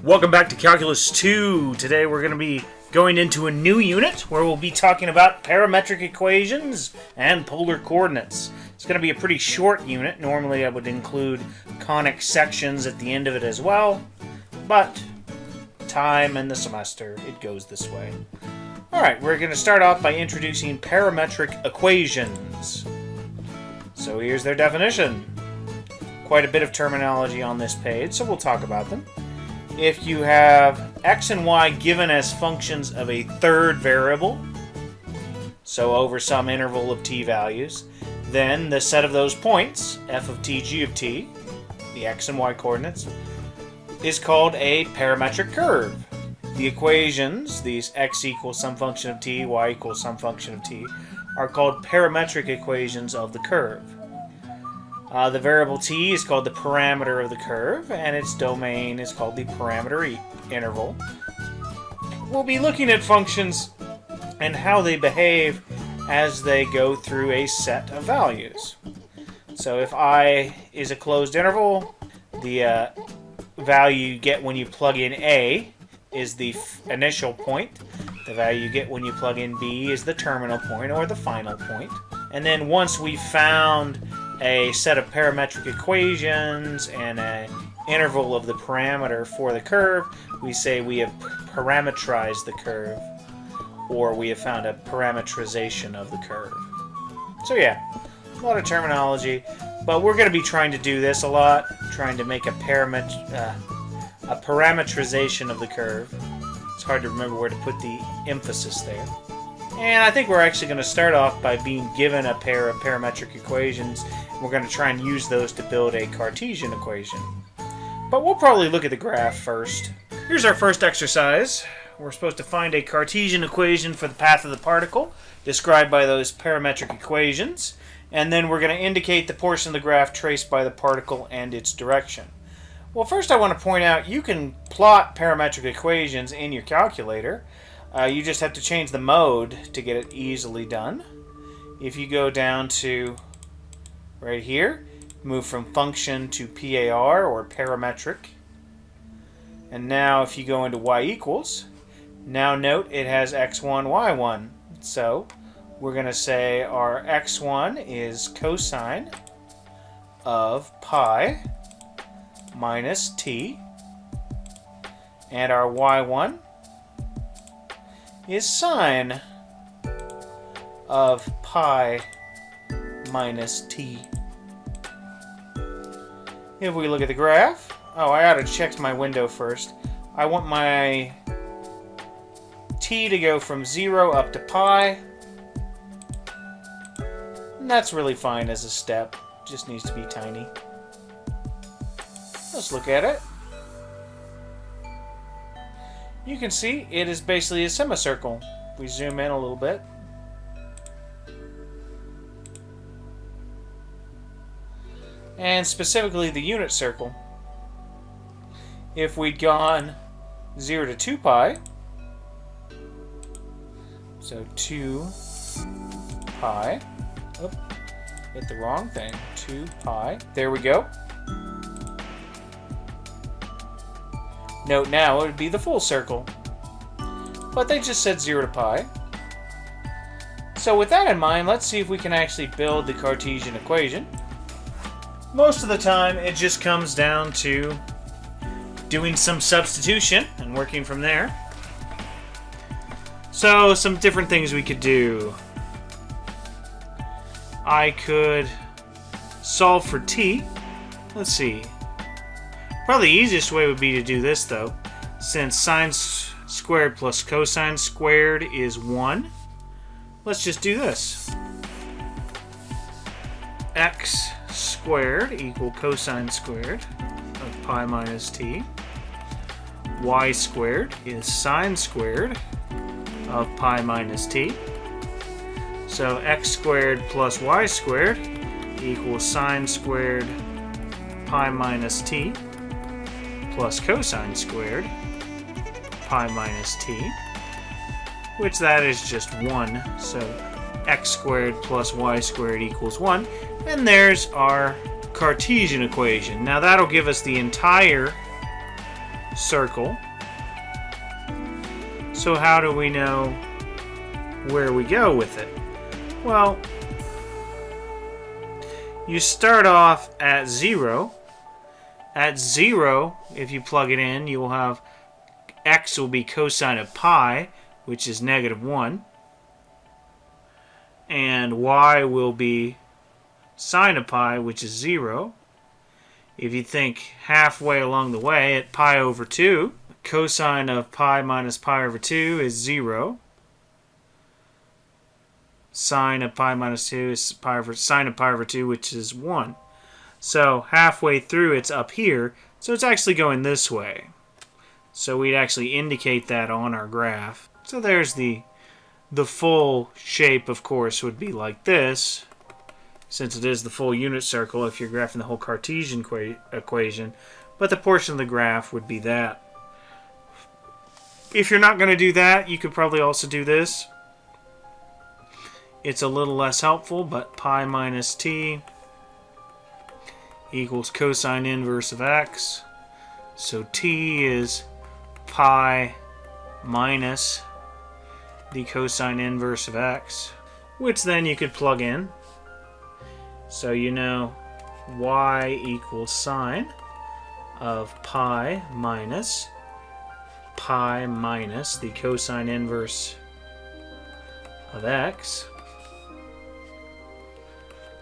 Welcome back to Calculus 2. Today we're going to be going into a new unit where we'll be talking about parametric equations and polar coordinates. It's going to be a pretty short unit. Normally I would include conic sections at the end of it as well, but time and the semester, it goes this way. Alright, we're going to start off by introducing parametric equations. So here's their definition. Quite a bit of terminology on this page, so we'll talk about them. If you have x and y given as functions of a third variable, so over some interval of t values, then the set of those points, f of t, g of t, the x and y coordinates, is called a parametric curve. The equations, these x equals some function of t, y equals some function of t, are called parametric equations of the curve. The variable t is called the parameter of the curve, and its domain is called the parameter interval. We'll be looking at functions and how they behave as they go through a set of values. So if I is a closed interval, the value you get when you plug in a is the initial point. The value you get when you plug in b is the terminal point or the final point. And then once we've found a set of parametric equations and an interval of the parameter for the curve, we say we have parametrized the curve, or we have found a parametrization of the curve. So yeah, a lot of terminology, but we're going to be trying to do this a lot, trying to make a parametrization of the curve. It's hard to remember where to put the emphasis there. And I think we're actually going to start off by being given a pair of parametric equations. We're going to try and use those to build a Cartesian equation. But we'll probably look at the graph first. Here's our first exercise. We're supposed to find a Cartesian equation for the path of the particle, described by those parametric equations. And then we're going to indicate the portion of the graph traced by the particle and its direction. Well, first I want to point out you can plot parametric equations in your calculator. You just have to change the mode to get it easily done. If you go down to right here, move from function to PAR or parametric. And now if you go into y equals, now note it has x1, y1. So we're going to say our x1 is cosine of pi minus t, and our y1 is sine of pi minus t. If we look at the graph, I ought to check my window first. I want my t to go from 0 up to pi. And that's really fine as a step. Just needs to be tiny. Let's look at it. You can see it is basically a semicircle. If we zoom in a little bit. And specifically the unit circle. If we'd gone 0 to 2 pi, so 2 pi, hit the wrong thing, 2 pi, there we go. Note now it would be the full circle, but they just said 0 to pi. So with that in mind, let's see if we can actually build the Cartesian equation. Most of the time it just comes down to doing some substitution and working from there. So some different things we could do. I could solve for t. Let's see. Probably the easiest way would be to do this, though. Since sine squared plus cosine squared is 1, let's just do this. X squared equal cosine squared of pi minus t. Y squared is sine squared of pi minus t. So x squared plus y squared equals sine squared pi minus t plus cosine squared pi minus t, which that is just 1. So x squared plus y squared equals 1. And there's our Cartesian equation. Now that'll give us the entire circle. So how do we know where we go with it? Well, you start off at 0. At 0, if you plug it in, you will have x will be cosine of pi, which is -1. And y will be sine of pi, which is 0. If you think halfway along the way at pi over 2, cosine of pi minus pi over 2 is 0. Sine of pi minus 2 is sine of pi over 2, which is 1. So halfway through it's up here, so it's actually going this way. So we'd actually indicate that on our graph. So there's the full shape, of course, would be like this, since it is the full unit circle if you're graphing the whole Cartesian equation, but the portion of the graph would be that. If you're not going to do that, you could probably also do this. It's a little less helpful, but pi minus t equals cosine inverse of x. So t is pi minus the cosine inverse of x, which then you could plug in. So you know y equals sine of pi minus the cosine inverse of x.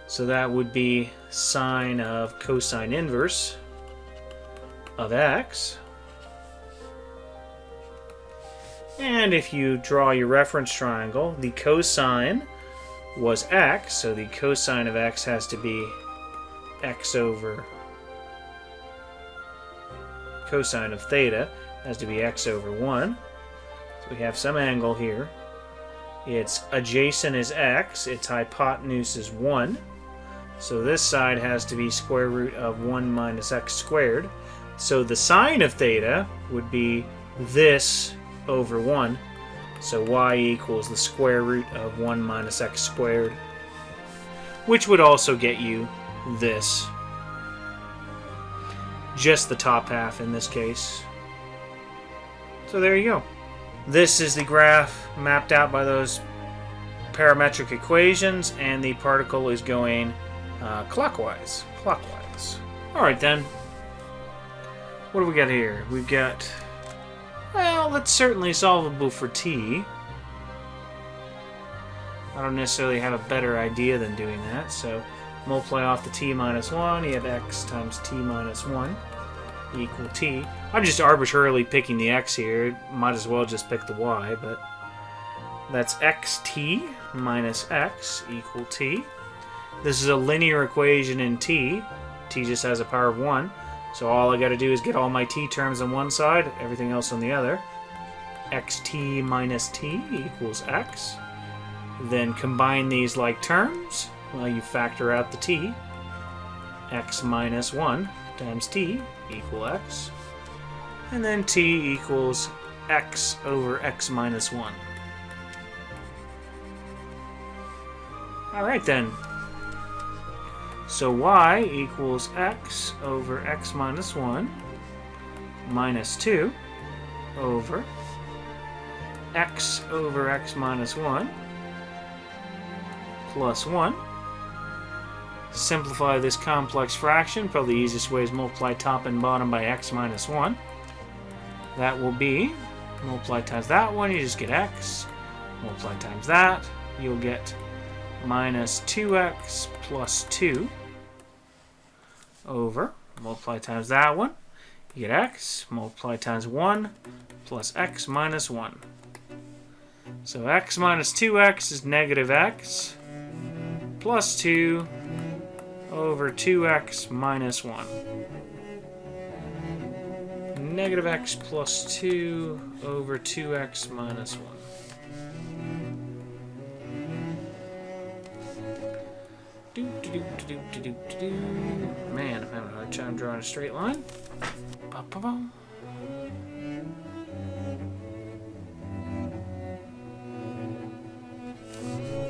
So that would be sine of cosine inverse of x. And if you draw your reference triangle, the cosine was x, so the cosine of x has to be x over cosine of theta has to be x over 1. So we have some angle here. Its adjacent is x, its hypotenuse is 1. So this side has to be square root of 1 minus x squared. So the sine of theta would be this over 1. So y equals the square root of 1 minus x squared, which would also get you this. Just the top half in this case. So there you go. This is the graph mapped out by those parametric equations, and the particle is going clockwise. Alright then. What do we got here? We've got, well, that's certainly solvable for t. I don't necessarily have a better idea than doing that, so multiply off the t minus 1, you have x times t minus 1 equal t. I'm just arbitrarily picking the x here, might as well just pick the y, but that's xt minus x equal t. This is a linear equation in t. T just has a power of 1. So all I got to do is get all my t terms on one side, everything else on the other. Xt minus t equals x. Then combine these like terms. Well, you factor out the t. X minus 1 times t equal x. And then t equals x over x minus 1. Alright then. So y equals x over x minus 1 minus 2 over x over x minus 1 plus 1. Simplify this complex fraction. Probably the easiest way is multiply top and bottom by x minus 1. That will be, multiply times that one, you just get x. Multiply times that, you'll get minus 2x plus 2 over, multiply times that one, you get x, multiply times 1 plus x minus 1. So x minus 2x is negative x plus 2 over 2x minus 1. Negative x plus 2 over 2x minus 1. Man, I'm having a hard time drawing a straight line.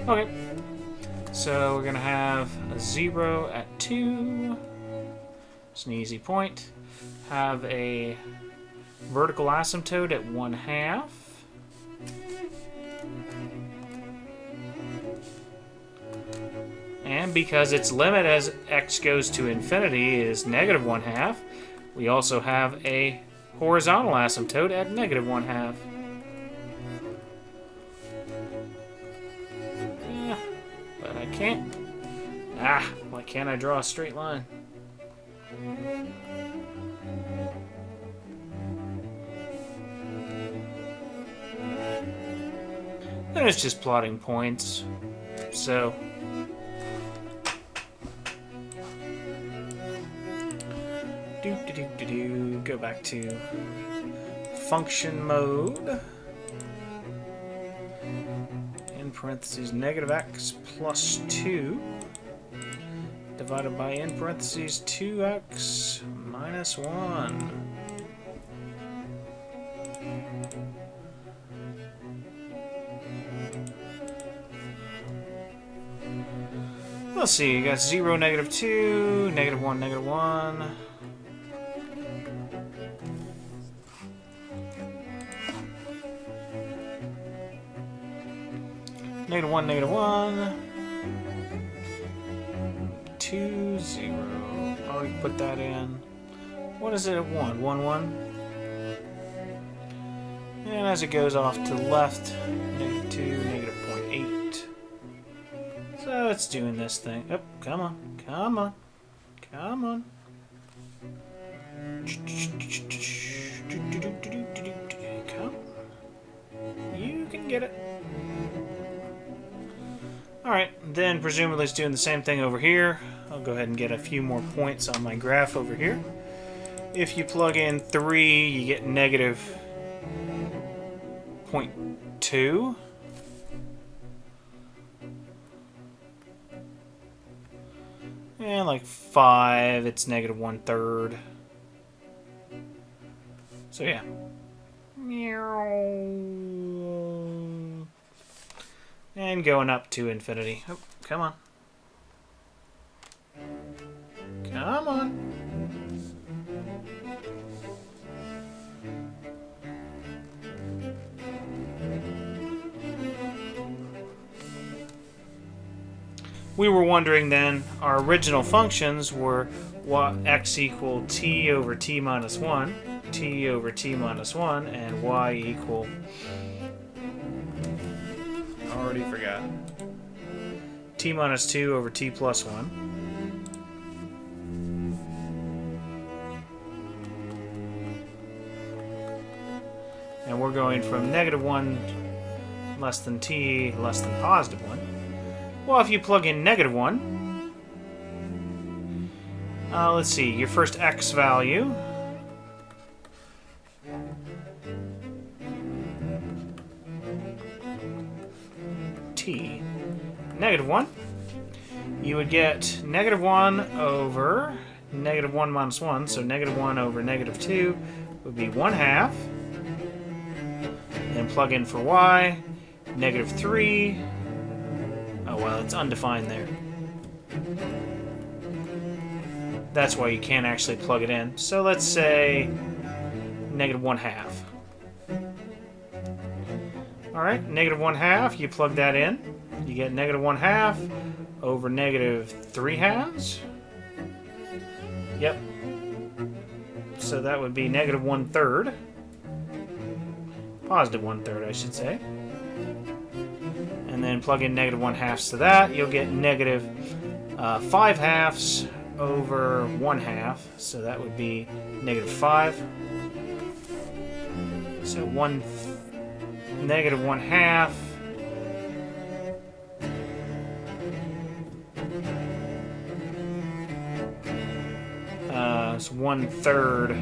Okay, so we're going to have a 0 at 2. It's an easy point. Have a vertical asymptote at 1/2. And because its limit as x goes to infinity is -1/2, we also have a horizontal asymptote at -1/2. Yeah, but I can't. Why can't I draw a straight line? And it's just plotting points. So go back to function mode. In parentheses -x plus 2 divided by in parentheses 2x minus 1. Let's see, you got 0, -2, -1, -1. -1, -1. 2, 0. I'll put that in. What is it at 1? 1, 1. And as it goes off to the left, -2, -0.8. So it's doing this thing. Oh, come on, come on, come on. Come. You can get it. Alright, then presumably it's doing the same thing over here. I'll go ahead and get a few more points on my graph over here. If you plug in 3, you get -0.2. And like 5, it's -1/3. So yeah. And going up to infinity. Oh, come on. Come on. We were wondering then, our original functions were x equal t over t minus 1, t over t minus 1, and y equal... already forgot. T minus 2 over t plus 1. And we're going from -1 less than t less than +1. Well, if you plug in -1, let's see, your first x value t, -1, you would get -1 over -1 minus 1, so -1 over -2 would be 1/2. Then plug in for y, -3. Oh, well, it's undefined there. That's why you can't actually plug it in. So let's say -1/2. Alright, -1/2, you plug that in. You get -1/2 over -3/2. Yep. So that would be -1/3. +1/3, I should say. And then plug in -1/2 to that, you'll get -5/2 over 1/2. So that would be -5. So -1/2. It's 1/3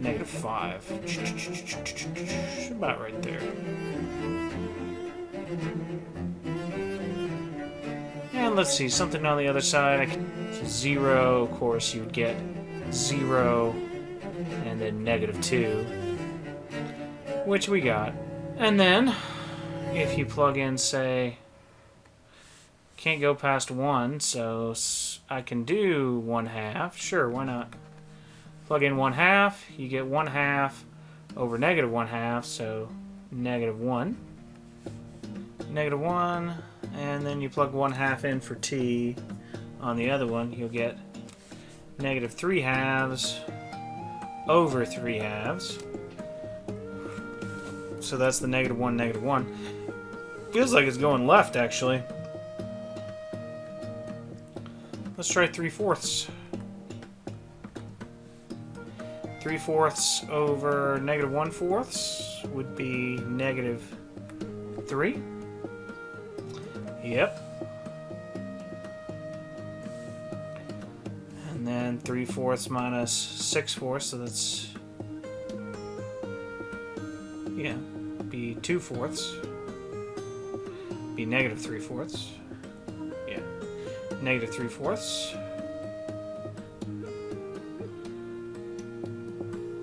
-5. About right there. And let's see, something on the other side. 0, of course, you would get 0 and then -2, which we got. And then, if you plug in, say, can't go past 1, so I can do 1/2. Sure, why not? Plug in 1/2, you get 1/2 over negative 1/2, so -1. -1, and then you plug 1/2 in for t on the other one, you'll get -3/2 over 3/2. So that's the -1, -1. Feels like it's going left, actually. Let's try 3/4. 3/4 over -1/4 would be -3. Yep. And then 3/4 minus 6/4, so that's, yeah, be 2/4. Be -3/4. Yeah. -3/4.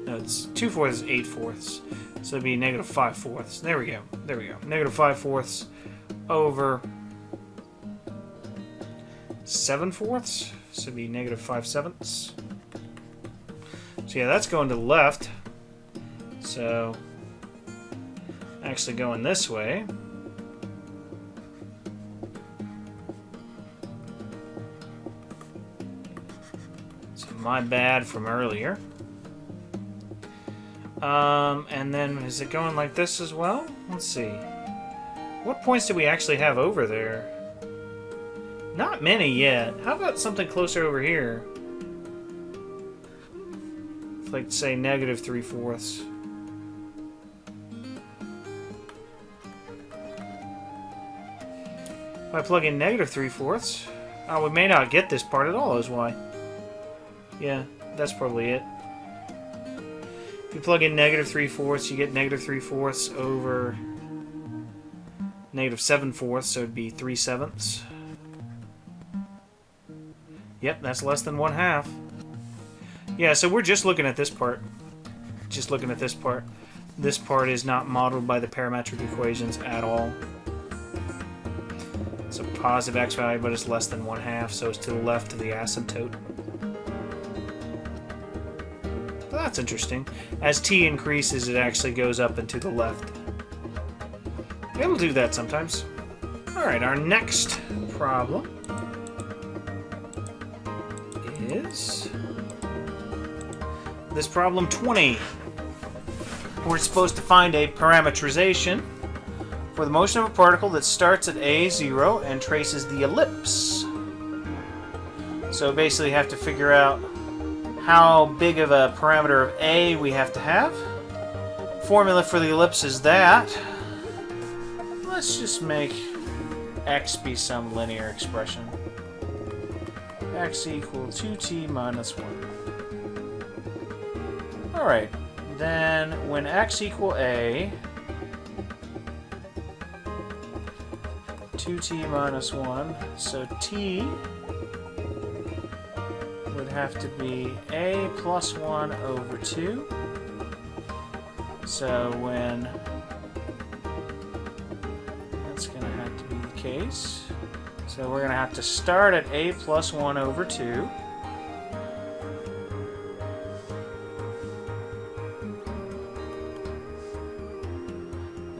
No, it's 2/4 is 8/4. So it'd be -5/4. There we go. There we go. -5/4 over 7/4. So it'd be -5/7. So yeah, that's going to the left. So actually going this way. So my bad from earlier. And then is it going like this as well? Let's see. What points do we actually have over there? Not many yet. How about something closer over here? Like, say, -3/4. If I plug in -3/4, oh, we may not get this part at all, is why. Yeah, that's probably it. If you plug in -3/4, you get -3/4 over -7/4, so it'd be 3/7. Yep, that's less than 1/2. Yeah, so we're just looking at this part. Just looking at this part. This part is not modeled by the parametric equations at all. It's a positive x value, but it's less than 1/2, so it's to the left of the asymptote. Well, that's interesting. As t increases, it actually goes up and to the left. It'll do that sometimes. Alright, our next problem is this problem 20. We're supposed to find a parametrization for the motion of a particle that starts at A0 and traces the ellipse. So basically have to figure out how big of a parameter of A we have to have. Formula for the ellipse is that. Let's just make x be some linear expression. X equal 2t minus 1. Alright, then when x equal a, 2t minus 1, so t would have to be a plus 1 over 2. So when that's going to have to be the case. So we're going to have to start at a plus 1 over 2.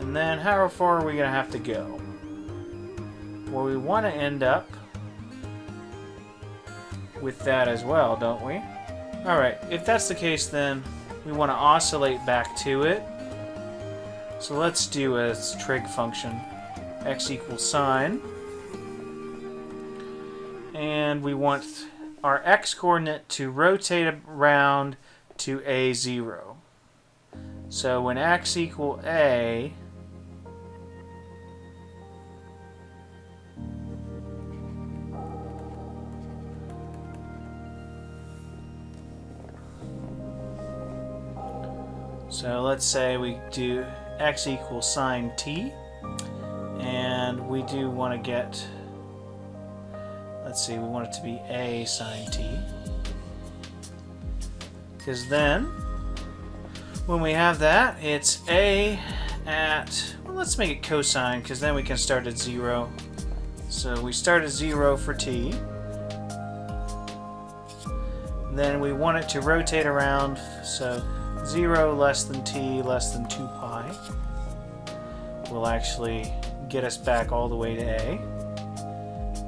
And then how far are we going to have to go? Well, we want to end up with that as well, don't we? Alright, if that's the case, then we want to oscillate back to it. So let's do a trig function. X equals sine. And we want our x-coordinate to rotate around to A0. So when x equal A, so let's say we do x equals sine t, and we do want to get, let's see, we want it to be a sine t, because then when we have that, it's a at, well, let's make it cosine, because then we can start at 0. So we start at 0 for t. then we want it to rotate around, so 0 less than t less than 2 pi will actually get us back all the way to A.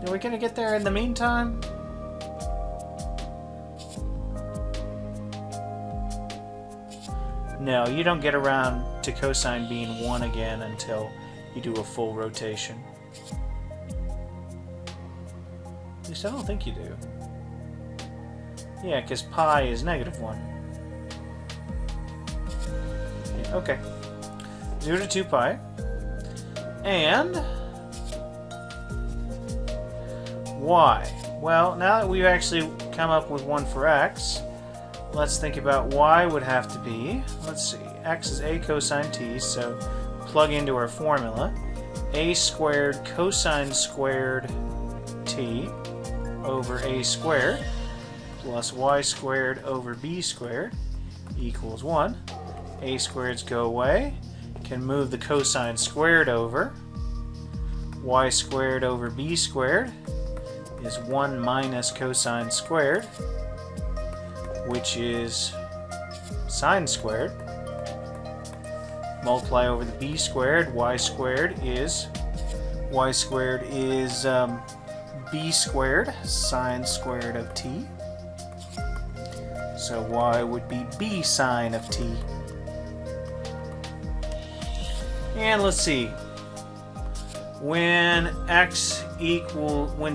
Are we going to get there in the meantime? No, you don't get around to cosine being 1 again until you do a full rotation. At least I don't think you do. Yeah, because pi is -1. Yeah, okay. 0 to 2 pi. And y. Well, now that we've actually come up with one for x, let's think about y would have to be, let's see, x is a cosine t, so plug into our formula. A squared cosine squared t over a squared plus y squared over b squared equals 1. A squareds go away. Can move the cosine squared over. Y squared over b squared is 1 minus cosine squared, which is sine squared. Multiply over the b squared. Y squared is b squared sine squared of t. So y would be b sine of t. And let's see. When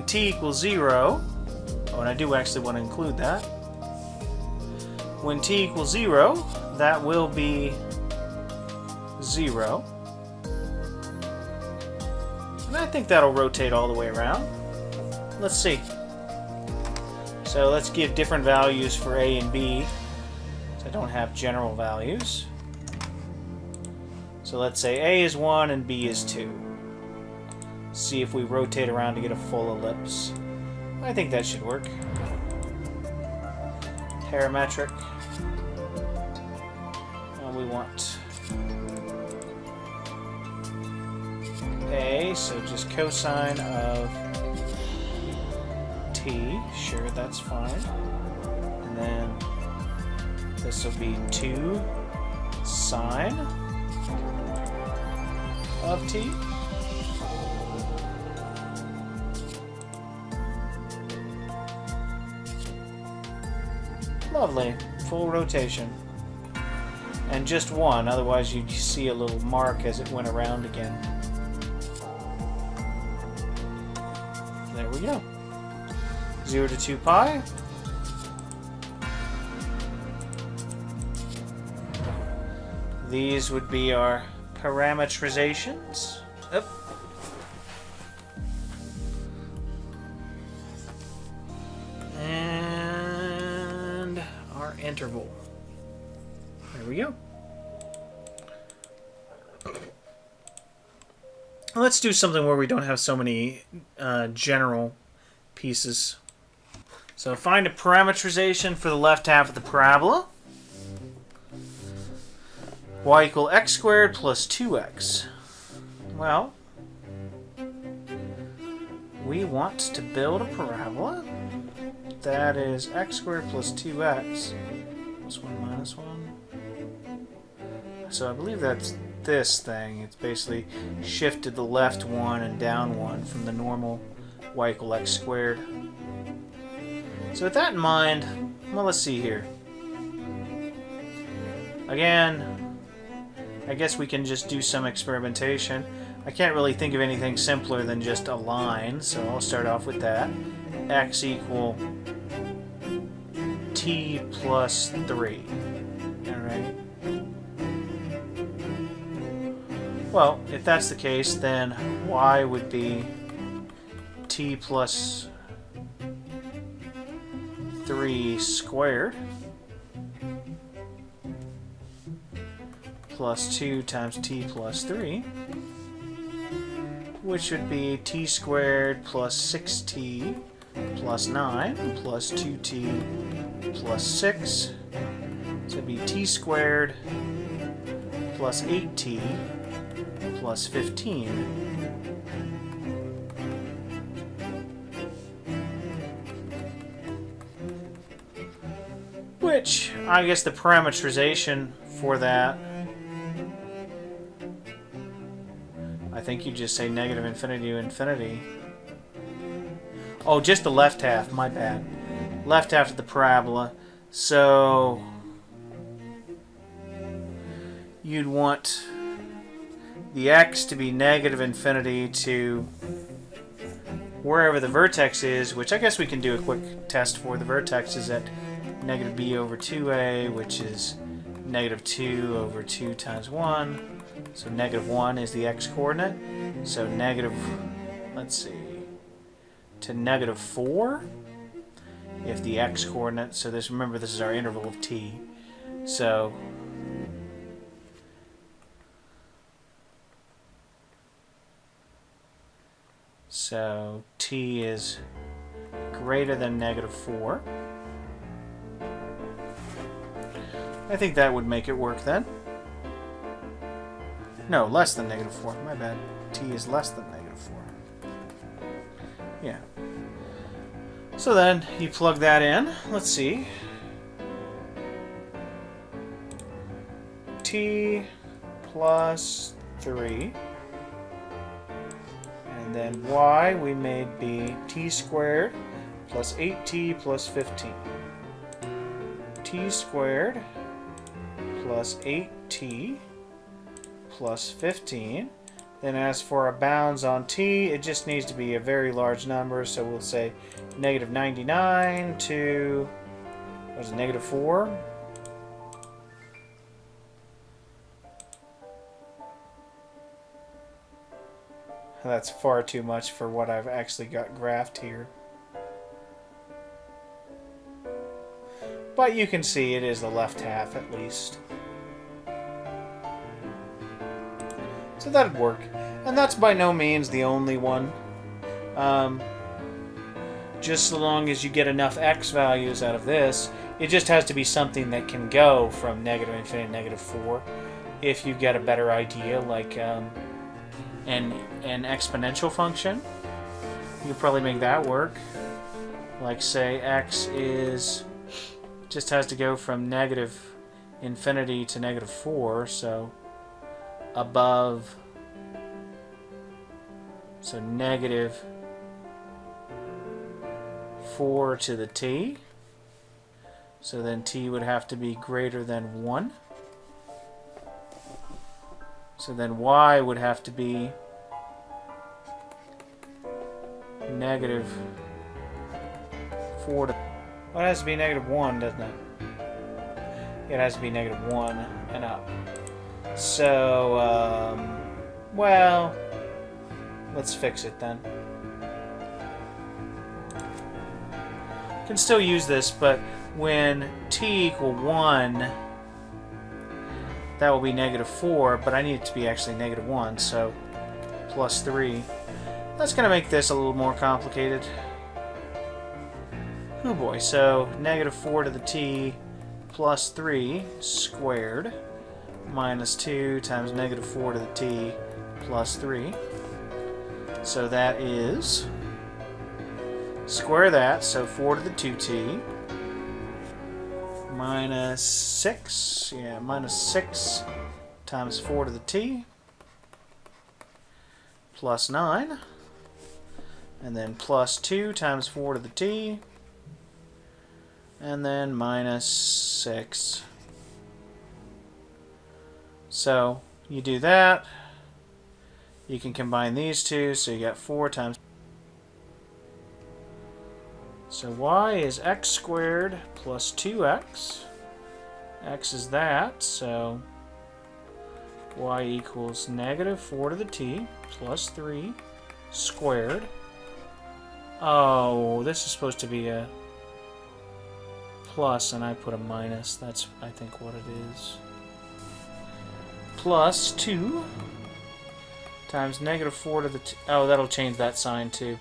t equals 0, oh, and I do actually want to include that. When t equals 0, that will be 0. And I think that'll rotate all the way around. Let's see. So let's give different values for a and b. So I don't have general values. So let's say a is 1 and b is 2. See if we rotate around to get a full ellipse. I think that should work. Parametric. And we want a, so just cosine of t. Sure, that's fine. And then this will be 2 sine of t. Lovely. Full rotation. And just 1, otherwise you'd see a little mark as it went around again. There we go. 0 to 2 pi. These would be our parametrizations. Up. And our interval. There we go. Let's do something where we don't have so many general pieces. So find a parametrization for the left half of the parabola. Y equal x squared plus 2x. Well, we want to build a parabola that is x squared plus 2x plus 1 minus 1. So I believe that's this thing. It's basically shifted the left 1 and down 1 from the normal y equal x squared. So with that in mind, well, let's see here. Again, I guess we can just do some experimentation. I can't really think of anything simpler than just a line, so I'll start off with that. X equal t plus 3. Alright. Well, if that's the case, then y would be t plus 3 squared plus 2 times t plus 3, which would be t squared plus 6t plus 9 plus 2t plus 6. So it would be t squared plus 8t plus 15. which, I guess the parametrization for that, I think you just say negative infinity to infinity. Oh, just the left half, my bad. Left half of the parabola. So you'd want the x to be negative infinity to wherever the vertex is, which I guess we can do a quick test for. The vertex is at negative b over 2a, which is negative 2 over 2 times 1. So negative 1 is the x-coordinate. So negative, let's see, to negative 4 if the x-coordinate, so this, remember this is our interval of t. So t is greater than negative 4. I think that would make it work then. No, less than negative 4. My bad. T is less than negative 4. Yeah. So then you plug that in. Let's see. T plus 3. And then y we made be t squared plus 8t plus 15. T squared plus 8t plus 15. Then as for our bounds on t, it just needs to be a very large number, so we'll say negative 99 to, what is it, negative 4? That's far too much for what I've actually got graphed here. But you can see it is the left half at least. So that'd work. And that's by no means the only one. Just so long as you get enough x values out of this, it just has to be something that can go from negative infinity to negative 4. If you get a better idea, like an exponential function, you could probably make that work. Like say x is just has to go from negative infinity to negative 4, so above, so negative 4 to the t, so then t would have to be greater than 1, so then y would have to be negative 4 to, well, it has to be negative 1, doesn't it? It has to be negative 1 and up. So, well, let's fix it then. You can still use this, but when t equal 1, that will be negative 4, but I need it to be actually negative 1, so plus 3. That's going to make this a little more complicated. Oh boy, so negative 4 to the t plus 3 squared minus 2 times negative 4 to the t plus 3. So that is, square that, so 4 to the 2t minus 6, yeah, minus 6 times 4 to the t plus 9, and then plus 2 times 4 to the t, and then minus 6. So you do that, you can combine these two, so you got 4 times. So y is x squared plus 2x. X is that, so y equals negative 4 to the t plus 3 squared. Oh, this is supposed to be a plus, and I put a minus. That's, I think, what it is. Plus 2 times negative 4 to the t. Oh, that'll change that sign too.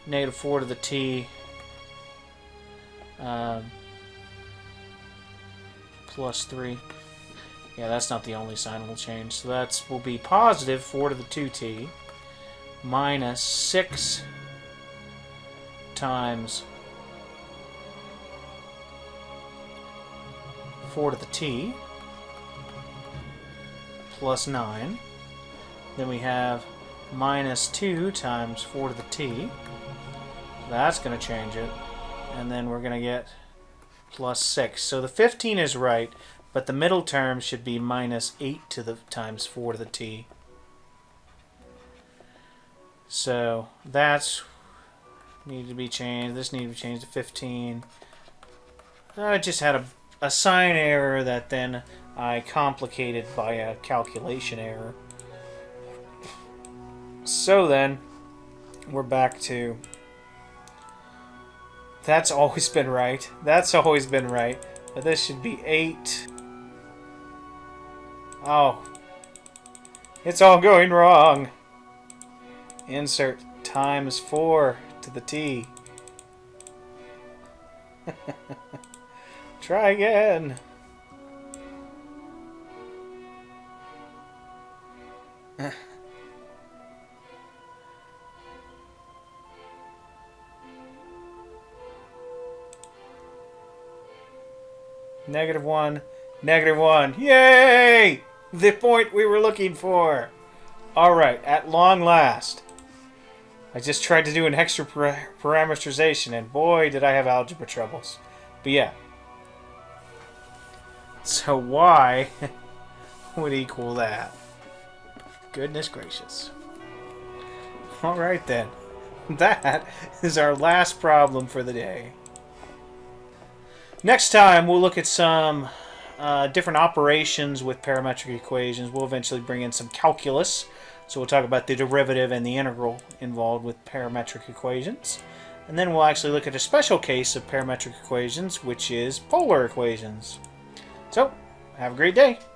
Negative 4 to the t plus 3. Yeah, that's not the only sign we'll change. So that's will be positive 4 to the 2t minus 6 times 4 to the t plus 9. Then we have minus 2 times 4 to the t. That's going to change it. And then we're going to get plus 6. So the 15 is right, but the middle term should be minus 8 to the times 4 to the t. So that's need to be changed. This needs to be changed to 15. I just had a sign error that then I complicated by a calculation error. So then we're back to that's always been right. That's always been right. But this should be 8. Oh. It's all going wrong. Insert times 4 to the t. Try again. -1, -1. Yay! The point we were looking for. Alright, at long last. I just tried to do an extra parameterization, and boy, did I have algebra troubles. But yeah. So y would equal that. Goodness gracious. Alright then. That is our last problem for the day. Next time, we'll look at some different operations with parametric equations. We'll eventually bring in some calculus. So we'll talk about the derivative and the integral involved with parametric equations. And then we'll actually look at a special case of parametric equations, which is polar equations. So, have a great day.